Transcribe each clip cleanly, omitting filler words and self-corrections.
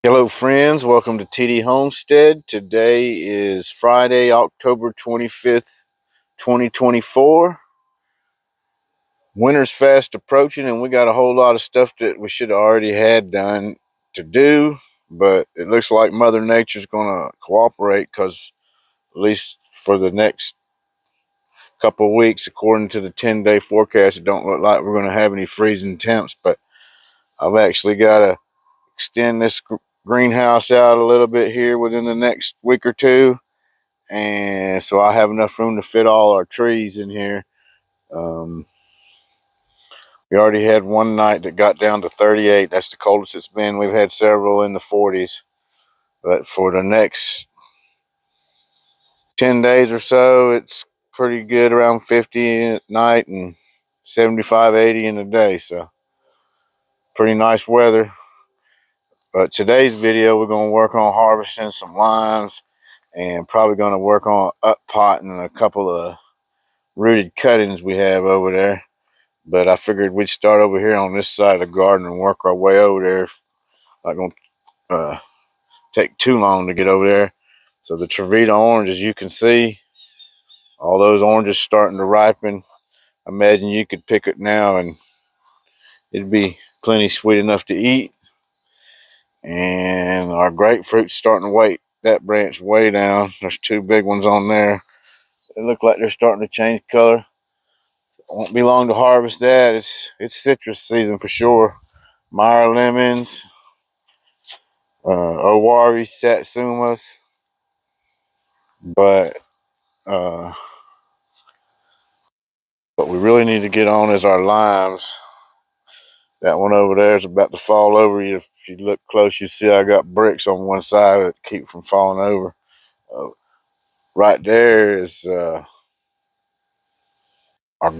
Hello, friends. Welcome to TD Homestead. Today is Friday, October 25th, 2024. Winter's fast approaching, and we got a whole lot of stuff that we should have already had done to do, but it looks like Mother Nature's going to cooperate because, at least for the next couple of weeks, according to the 10-day forecast, it don't look like we're going to have any freezing temps, but I've actually got to extend this greenhouse out a little bit here within the next week or two, and so I have enough room to fit all our trees in here. We already had one night that got down to 38. That's the coldest it's been. We've had several in the 40s, but for the next 10 days or so, it's pretty good, around 50 at night and 75, 80 in the day. So pretty nice weather. But today's video, we're going to work on harvesting some limes and probably going to work on up potting a couple of rooted cuttings we have over there. But I figured we'd start over here on this side of the garden and work our way over there. Not going to take too long to get over there. So the Trevita orange, as you can see, all those oranges starting to ripen. Imagine you could pick it now and it'd be plenty sweet enough to eat. And our grapefruit's starting to weight that branch way down. There's two big ones on there. They look like they're starting to change color. So it won't be long to harvest that. It's citrus season for sure. Meyer lemons, Owari satsumas, but what we really need to get on is our limes. That one over there is about to fall over you. If you look close, you see I got bricks on one side that keep from falling over. Right there is our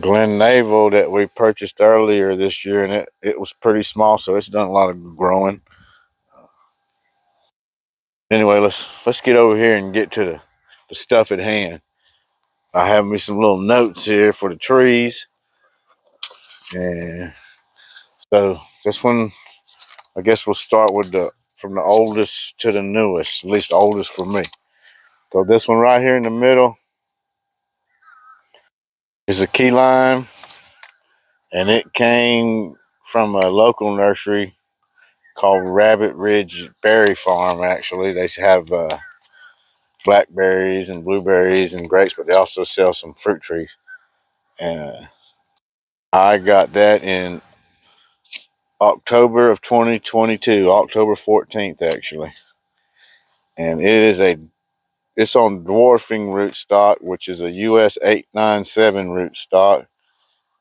Glen Navel that we purchased earlier this year, and it was pretty small, so it's done a lot of growing. Anyway, let's get over here and get to the stuff at hand. I have me some little notes here for the trees, and so this one, I guess we'll start with from the oldest to the newest, at least oldest for me. So this one right here in the middle is a key lime, and it came from a local nursery called Rabbit Ridge Berry Farm. Actually, they have blackberries and blueberries and grapes, but they also sell some fruit trees. And I got that in October of 2022, October 14th actually. And it's on dwarfing rootstock, which is a US 897 rootstock,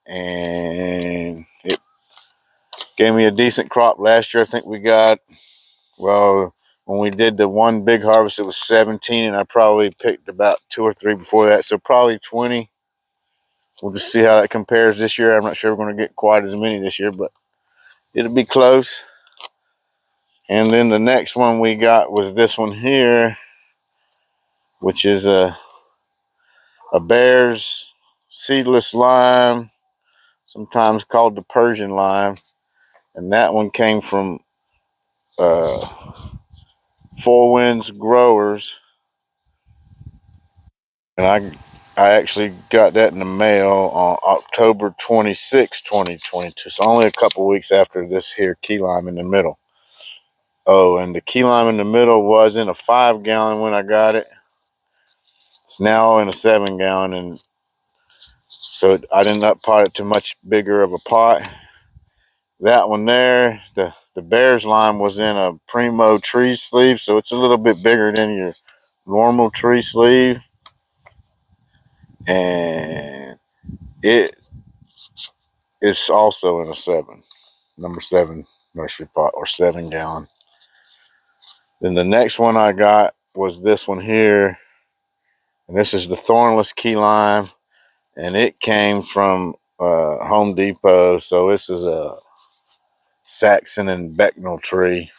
and it gave me a decent crop last year. I think we got, well, when we did the one big harvest, it was 17, and I probably picked about 2 or 3 before that, so probably 20. We'll just see how that compares this year. I'm not sure we're going to get quite as many this year, but it'll be close. And then the next one we got was this one here, which is a Bear's seedless lime, sometimes called the Persian lime. And that one came from Four Winds Growers. And I actually got that in the mail on October 26, 2022. So only a couple weeks after this here key lime in the middle. Oh, and the key lime in the middle was in a 5-gallon when I got it. It's now in a 7-gallon, and so I didn't up pot it to much bigger of a pot. That one there, the Bear's lime, was in a Primo tree sleeve, so it's a little bit bigger than your normal tree sleeve. And it is also in a number 7 nursery pot, or 7-gallon. Then the next one I got was this one here, and this is the thornless key lime, and it came from Home Depot. So this is a Saxon and Becknell tree.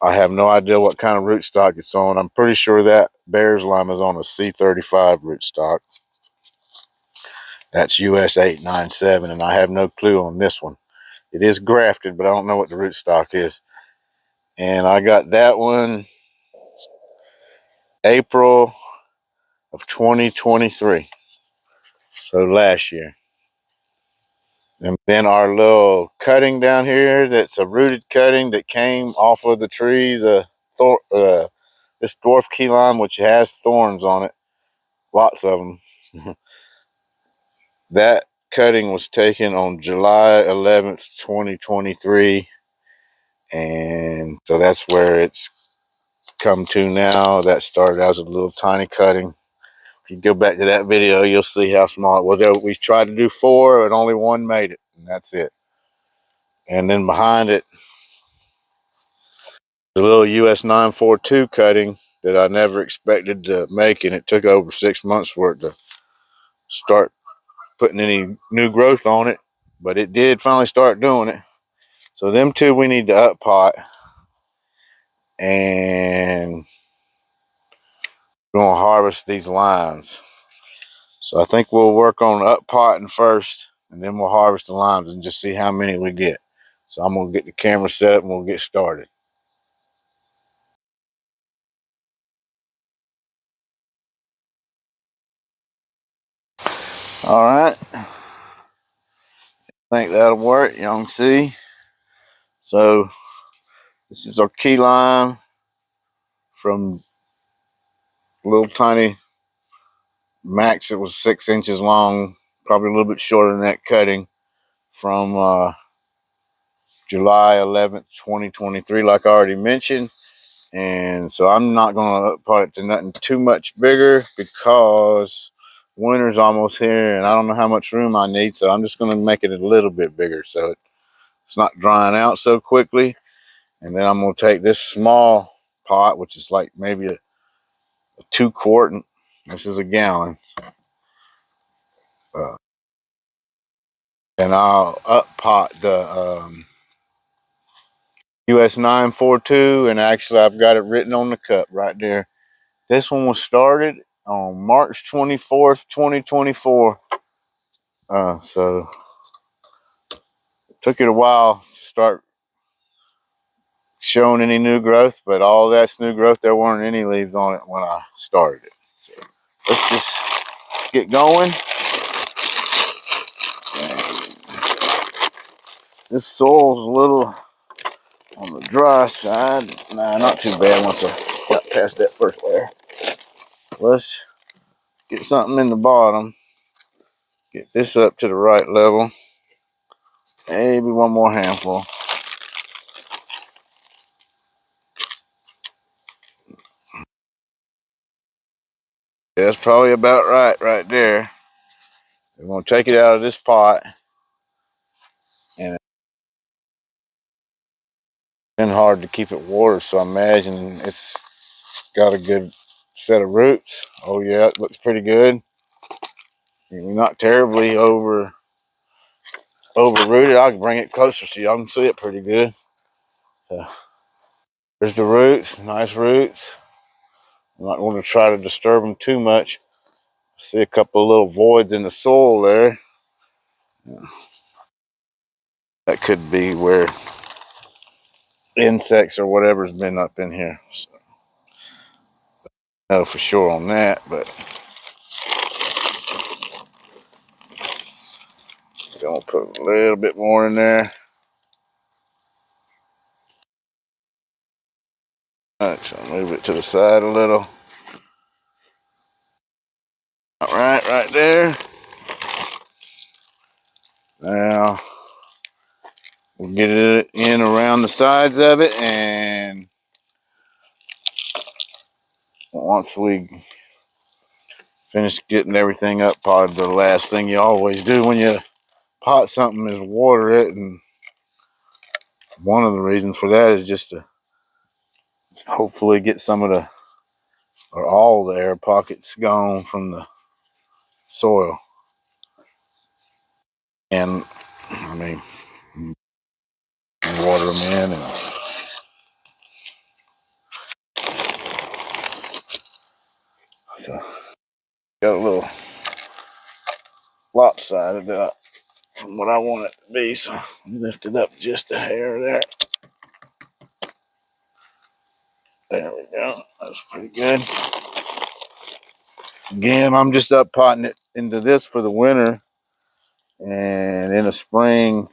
I have no idea what kind of rootstock it's on. I'm pretty sure that Bear's lime is on a C35 rootstock. That's US 897, and I have no clue on this one. It is grafted, but I don't know what the rootstock is. And I got that one April of 2023. So last year. And then our little cutting down here, that's a rooted cutting that came off of the tree, this dwarf key lime, which has thorns on it, lots of them. That cutting was taken on July 11th, 2023. And so that's where it's come to now. That started as a little tiny cutting. If you go back to that video, you'll see how small it was. We tried to do 4 and only 1 made it, and that's it. And then behind it, the little US 942 cutting that I never expected to make, and it took over 6 months for it to start putting any new growth on it, but it did finally start doing it. So them two we need to up pot, and we're gonna harvest these limes. So I think we'll work on up potting first, and then we'll harvest the limes and just see how many we get. So I'm gonna get the camera set up and we'll get started. All right, I think that'll work. Y'all can see. So this is our key lime from little tiny max. It was 6 inches long, probably a little bit shorter than that cutting from July 11th, 2023, like I already mentioned. And so I'm not going to put it to nothing too much bigger because winter's almost here and I don't know how much room I need. So I'm just going to make it a little bit bigger so it's not drying out so quickly. And then I'm going to take this small pot, which is like maybe a 2 quart, and this is a gallon. And I'll up pot the US 942, and actually I've got it written on the cup right there. This one was started on March 24th, 2024. So it took it a while to start showing any new growth, but all that's new growth. There weren't any leaves on it when I started it. So let's just get going. This soil's a little on the dry side. Nah, not too bad once I got past that first layer. Let's get something in the bottom. Get this up to the right level. Maybe one more handful. That's probably about right there. We're going to take it out of this pot. And it's been hard to keep it watered, so I imagine it's got a good set of roots. Oh yeah, it looks pretty good. Not terribly over rooted. I'll bring it closer so y'all can see it pretty good. So there's the roots, nice roots. I'm not going to try to disturb them too much. See a couple of little voids in the soil there. That could be where insects or whatever's been up in here. So, I know for sure on that, but I'm gonna put a little bit more in there. All right, so move it to the side a little. All right there. Now we'll get it in around the sides of it, and once we finish getting everything up, probably the last thing you always do when you pot something is water it, and one of the reasons for that is just to hopefully get some of the or all the air pockets gone from the soil. And I mean, water them in, and so got a little lopsided up from what I want it to be, so lift it up just a hair there. go. That's pretty good. Again, I'm just up potting it into this for the winter. And in the spring,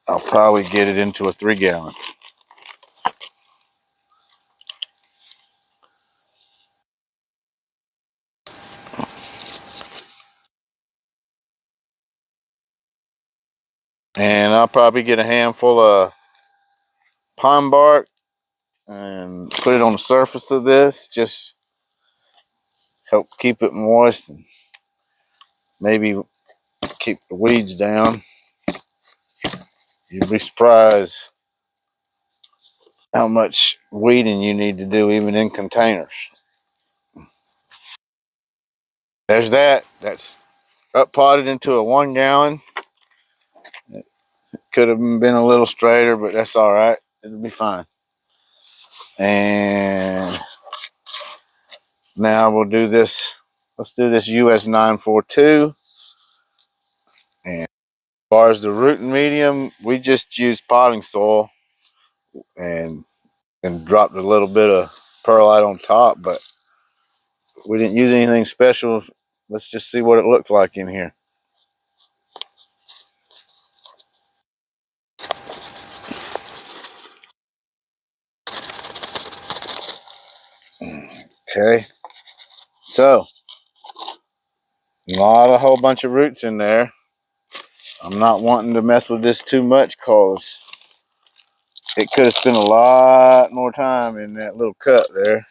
I'll probably get it into a 3-gallon. And I'll probably get a handful of pine bark and put it on the surface of this. Just help keep it moist and maybe keep the weeds down. You'd be surprised how much weeding you need to do even in containers. There's that. That's up potted into a 1-gallon. It could have been a little straighter, but that's all right. It'll be fine. And now we'll do this. Let's do this US 942. And as far as the rooting medium, we just used potting soil and dropped a little bit of perlite on top, but we didn't use anything special. Let's just see what it looks like in here. Okay, so not a whole bunch of roots in there. I'm not wanting to mess with this too much because it could have spent a lot more time in that little cut there.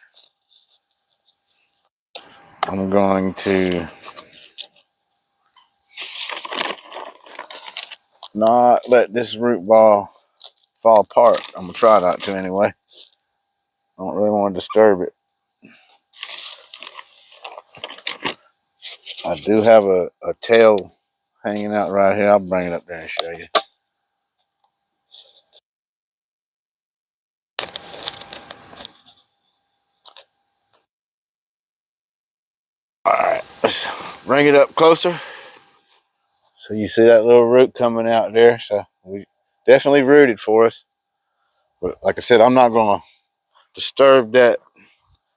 I'm going to not let this root ball fall apart. I'm gonna try not to anyway. I don't really want to disturb it. I do have a tail hanging out right here. I'll bring it up there and show you. All right, let's bring it up closer. So you see that little root coming out there. So we definitely rooted for us. But like I said, I'm not gonna disturb that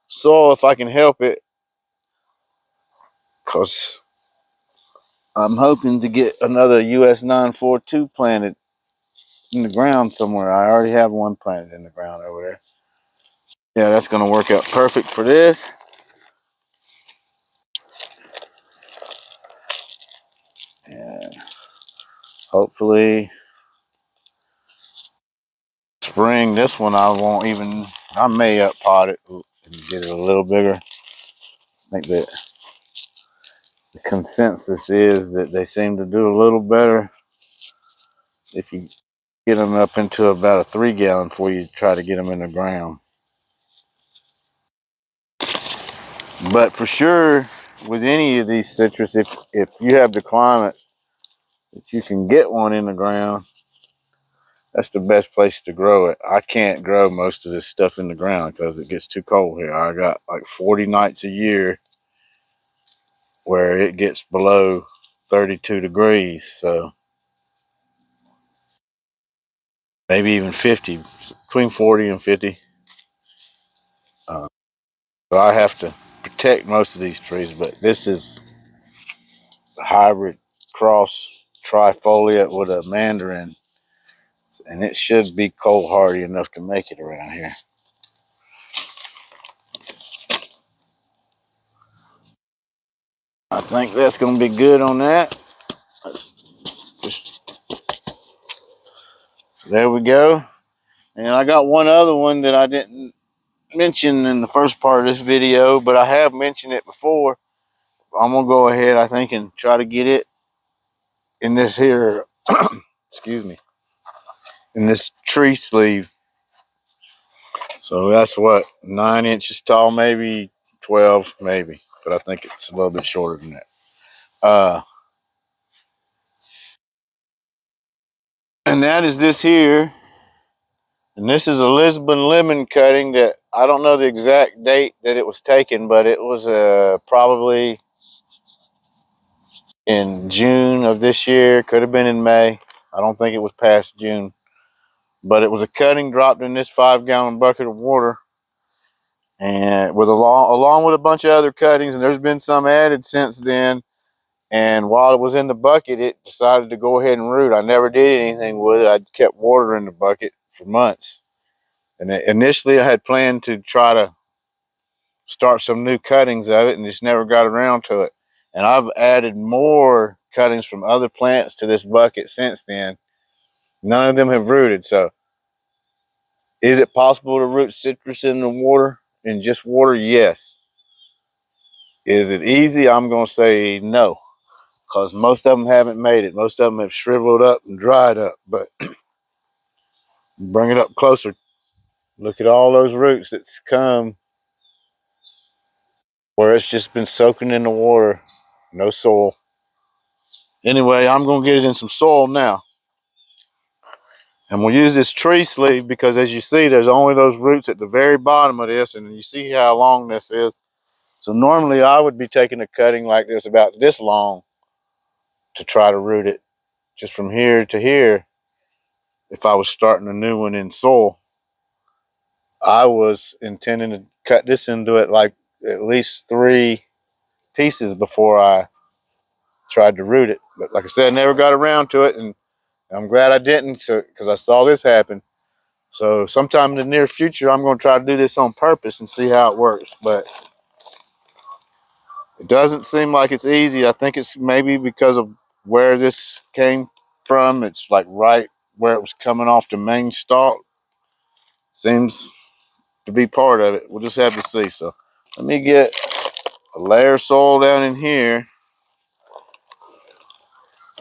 soil if I can help it, because I'm hoping to get another US 942 planted in the ground somewhere. I already have one planted in the ground over there. Yeah, that's gonna work out perfect for this. And hopefully spring, this one I may up pot it and get it a little bigger. I think that the consensus is that they seem to do a little better if you get them up into about a 3-gallon before you try to get them in the ground. But for sure, with any of these citrus, if you have the climate that you can get one in the ground, that's the best place to grow it. I can't grow most of this stuff in the ground because it gets too cold here. I got like 40 nights a year where it gets below 32 degrees. So maybe even 50, between 40 and 50. So I have to protect most of these trees, but this is a hybrid cross trifoliate with a mandarin, and it should be cold hardy enough to make it around here. I think that's going to be good on that. There we go. And I got one other one that I didn't mention in the first part of this video, but I have mentioned it before. I'm going to go ahead, I think, and try to get it in this here, excuse me, in this tree sleeve. So that's what, 9 inches tall, maybe 12, maybe, but I think it's a little bit shorter than that. And that is this here. And this is a Lisbon Lemon cutting that I don't know the exact date that it was taken, but it was probably in June of this year. Could have been in May. I don't think it was past June. But it was a cutting dropped in this 5-gallon bucket of water. and with along with a bunch of other cuttings, and there's been some added since then. And while it was in the bucket, it decided to go ahead and root. I never did anything with it. I kept watering the bucket for months. And initially, I had planned to try to start some new cuttings of it, and just never got around to it. And I've added more cuttings from other plants to this bucket since then. None of them have rooted. So, is it possible to root citrus in the water, in just water? Yes. Is it easy? I'm going to say no, because most of them haven't made it. Most of them have shriveled up and dried up. But bring it up closer. Look at all those roots that's come where it's just been soaking in the water, no soil. Anyway, I'm going to get it in some soil now. And we'll use this tree sleeve because, as you see, there's only those roots at the very bottom of this, and you see how long this is. So normally I would be taking a cutting like this about this long to try to root it just from here to here. If I was starting a new one in soil, I was intending to cut this into it like at least 3 pieces before I tried to root it. But like I said, I never got around to it, and I'm glad I didn't, so because I saw this happen. So sometime in the near future, I'm going to try to do this on purpose and see how it works. But it doesn't seem like it's easy. I think it's maybe because of where this came from. It's like right where it was coming off the main stalk. Seems to be part of it. We'll just have to see. So let me get a layer of soil down in here.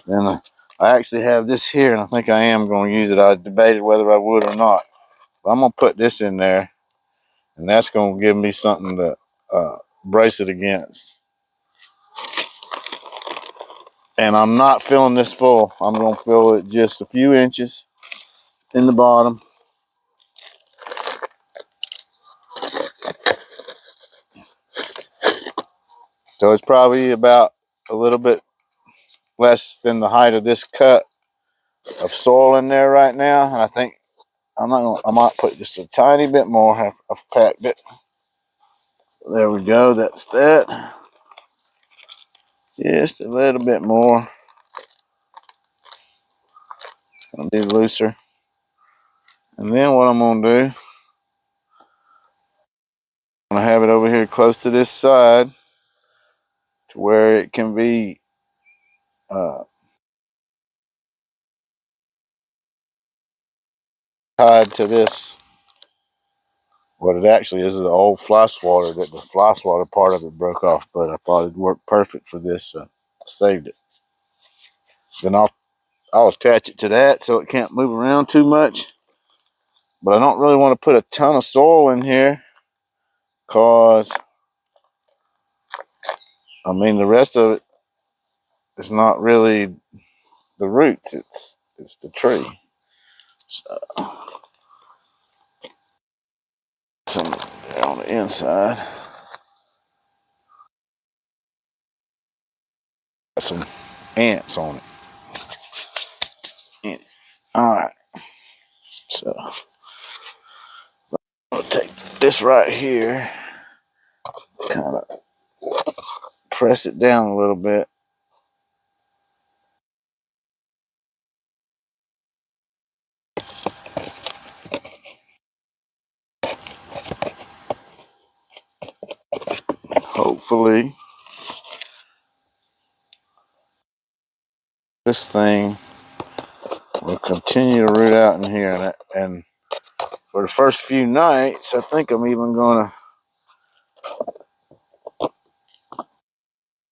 Then I actually have this here, and I think I am going to use it. I debated whether I would or not. But I'm going to put this in there, and that's going to give me something to brace it against. And I'm not filling this full. I'm going to fill it just a few inches in the bottom. So it's probably about a little bit less than the height of this cut of soil in there right now. And I think I might put just a tiny bit more. I've packed it. So there we go. That's that. Just a little bit more. Gonna be looser. And then what I'm gonna do, I'm gonna have it over here close to this side to where it can be tied to this. What it actually is the old fly swatter, that the fly swatter part of it broke off, but I thought it'd work perfect for this, so I saved it. Then I'll attach it to that so it can't move around too much. But I don't really want to put a ton of soil in here, because I mean the rest of it is not really the roots, it's the tree. So some there on the inside. Got some ants on it. Alright. So I'll take this right here, kind of press it down a little bit. Hopefully this thing will continue to root out in here, and for the first few nights I think I'm even gonna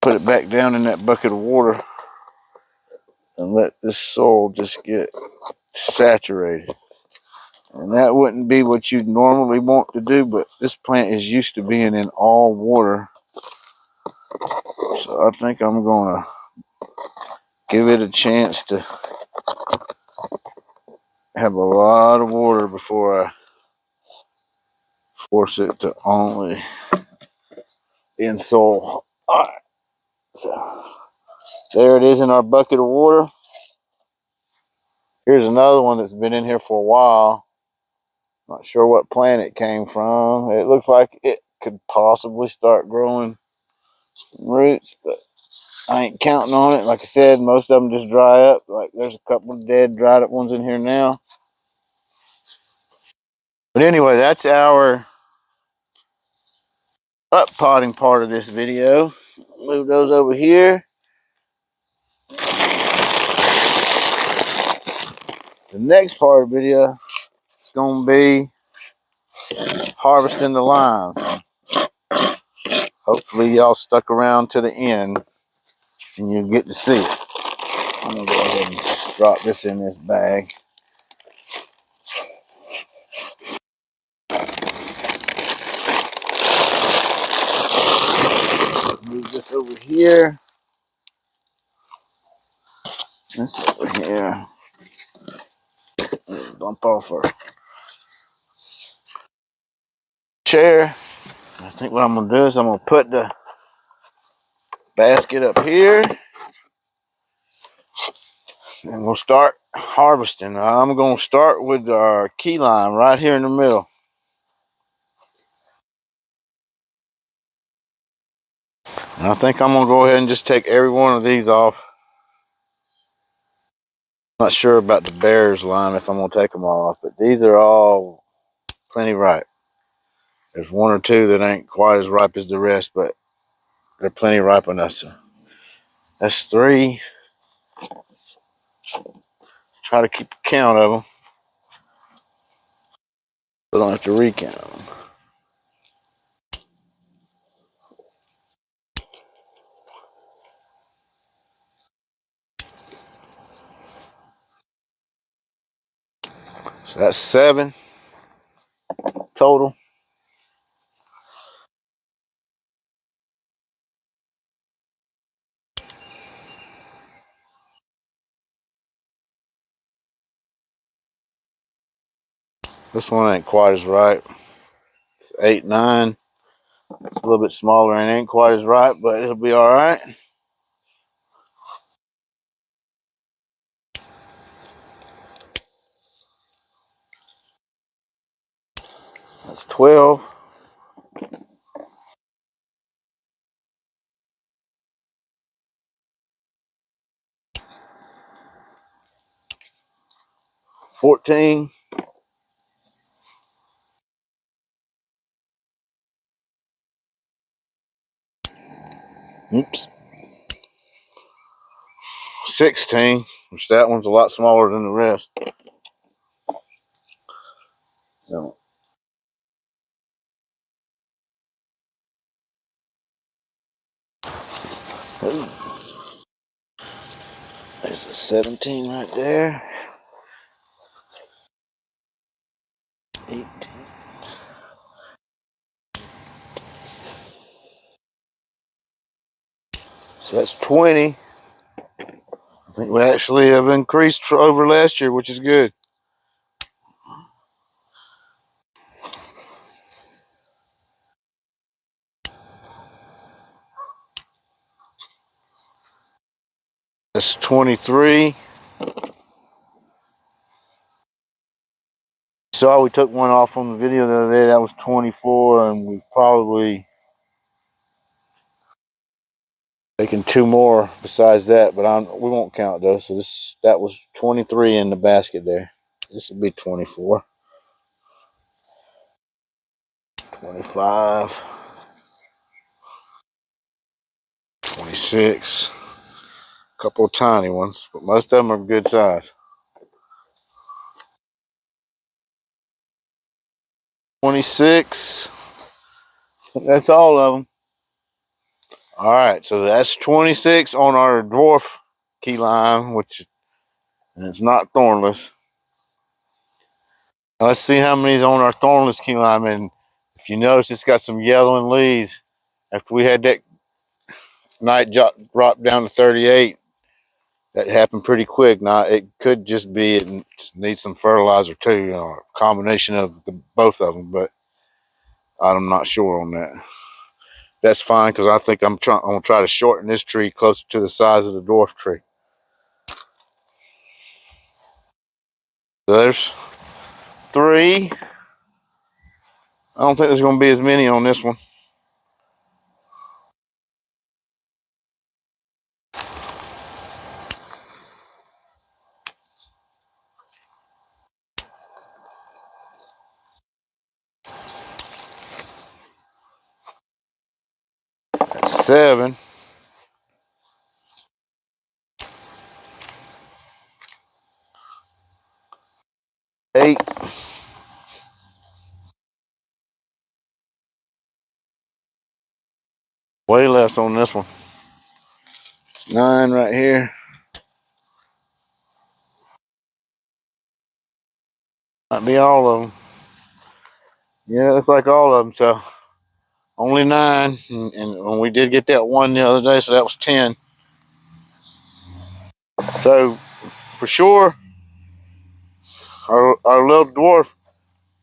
put it back down in that bucket of water and let this soil just get saturated. And that wouldn't be what you'd normally want to do, but this plant is used to being in all water. So I think I'm gonna give it a chance to have a lot of water before I force it to only be in soil. Alright, so there it is in our bucket of water. Here's another one that's been in here for a while. Not sure what plant it came from. It looks like it could possibly start growing roots, but I ain't counting on it. Like I said, most of them just dry up. Like there's a couple of dead, dried up ones in here now. But anyway, that's our up potting part of this video. Move those over here. The next part of the video is going to be harvesting the limes. Hopefully y'all stuck around to the end and you'll get to see it. I'm going to go ahead and drop this in this bag. Move this over here. This over here. Dump off our chair. I think what I'm going to do is I'm going to put the basket up here and we'll start harvesting. I'm going to start with our key lime right here in the middle. And I think I'm going to go ahead and just take every one of these off. Not sure about the bear's lime if I'm going to take them all off, but these are all plenty ripe. There's one or two that ain't quite as ripe as the rest, but they're plenty ripe enough. So that's 3. Try to keep count of them. So I don't have to recount them. So that's 7 total. This one ain't quite as ripe. It's 8, 9. It's a little bit smaller and ain't quite as ripe, but it'll be all right. That's 12. 14. Oops. 16, which that one's a lot smaller than the rest. So, there's a 17 right there. 18. So that's 20. I think we actually have increased over last year, which is good. That's 23. Saw we took one off on the video the other day. That was 24, and we've probably taken 2 more besides that, but we won't count those. So that was 23 in the basket there. This will be 24. 25. 26. A couple of tiny ones, but most of them are good size. 26. That's all of them. All right, so that's 26 on our dwarf key lime, and it's not thornless. Now let's see how many's on our thornless key lime. And if you notice, it's got some yellowing leaves. After we had that night drop down to 38, that happened pretty quick. Now it could just be it needs some fertilizer too, or a combination of both of them, but I'm not sure on that. That's fine because I think I'm gonna try to shorten this tree closer to the size of the dwarf tree. So there's 3. I don't think there's going to be as many on this one. That's 7. 8. Way less on this one. 9 right here. Might be all of them. Yeah, it's like all of them. So only 9. And we did get that one the other day, so that was 10. So for sure, our little dwarf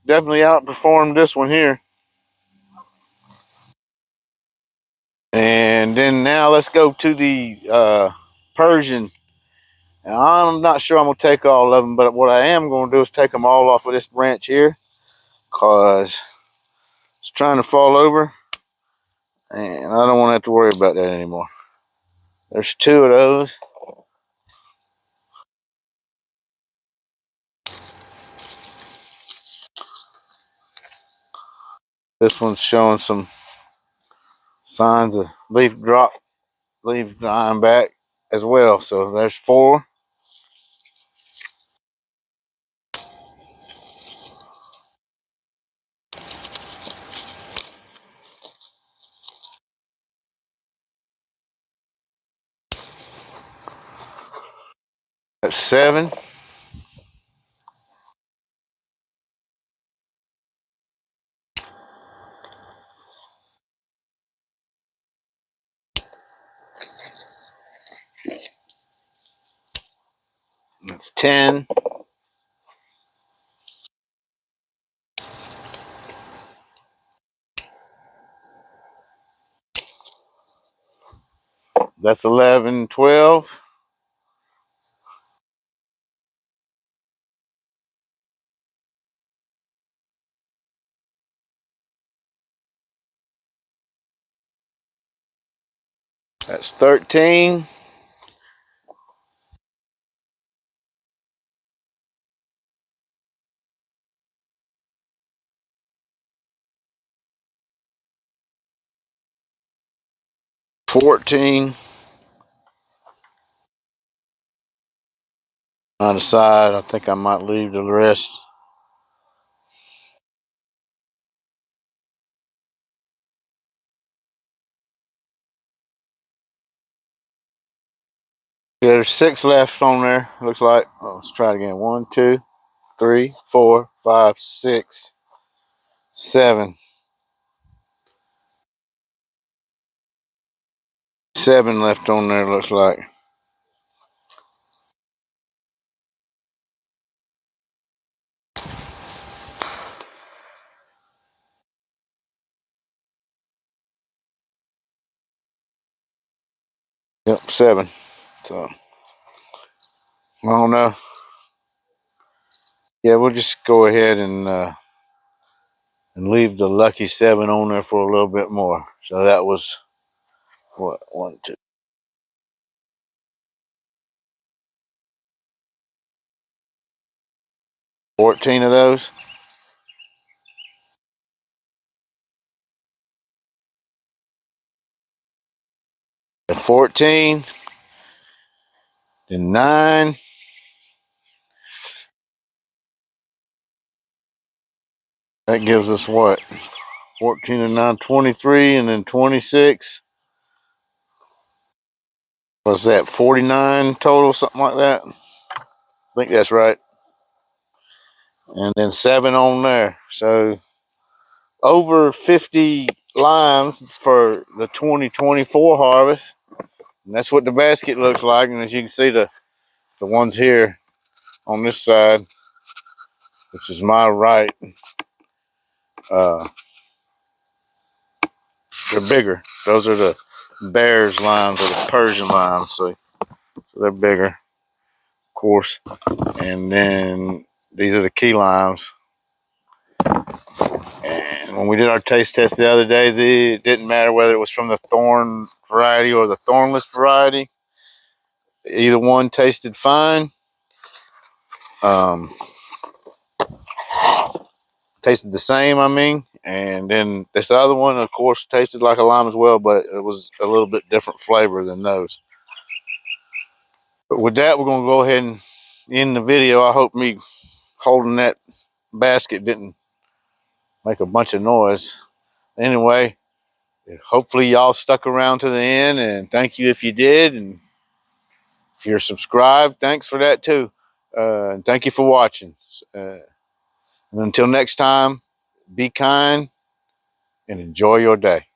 definitely outperformed this one here. And then now let's go to the Persian. Now, I'm not sure I'm going to take all of them, but what I am going to do is take them all off of this branch here, because it's trying to fall over, and I don't want to have to worry about that anymore. There's 2 of those. This one's showing some signs of leaf dying back as well. So there's 4. That's 7. That's 10. That's 11, 12. That's 13. $14. On the side, I think I might leave the rest. Yeah, there's 6 left on there. Looks like. Oh, let's try it again. 1, 2, 3, 4, 5, 6, 7. 7 left on there. Looks like. Yep, 7. So I don't know. Yeah, we'll just go ahead and leave the lucky 7 on there for a little bit more. So that was what, 1, 2, 14 of those. And 14, then 9. That gives us what? 14 and 9, 23, and then 26. What's that? 49 total, something like that. I think that's right. And then 7 on there. So over 50 limes for the 2024 harvest. And that's what the basket looks like. And as you can see, the ones here on this side, which is my right, uh, they're bigger. Those are the Bears limes or the Persian limes. So they're bigger, of course. And then these are the key limes. And when we did our taste test the other day, it didn't matter whether it was from the thorn variety or the thornless variety. Either one tasted fine. Tasted the same, I mean. And then this other one, of course, tasted like a lime as well, but it was a little bit different flavor than those. But with that, we're going to go ahead and end the video. I hope me holding that basket didn't make a bunch of noise. Anyway, hopefully y'all stuck around to the end, and thank you if you did. And if you're subscribed, thanks for that too. And thank you for watching. And until next time, be kind and enjoy your day.